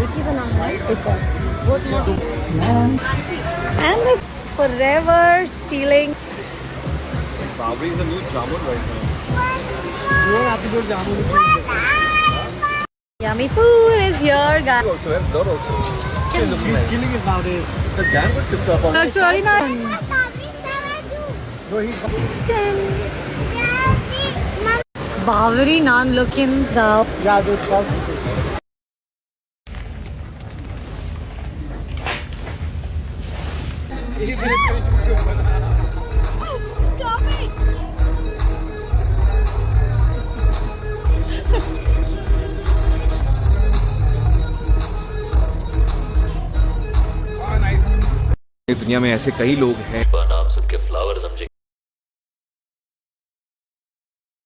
एक ही बना है, एक और बहुत मोटी। And the forever stealing. Babri is a new jamun right now. Yummy food is here, guys. Also, and that also. He's killing it nowadays. It's a damn good tip top. That's really nice. No, he's. Bhavri naan looking the. Yeah, dude, stop it. दुनिया में ऐसे कई लोग हैं नाम सुन के flower समझे।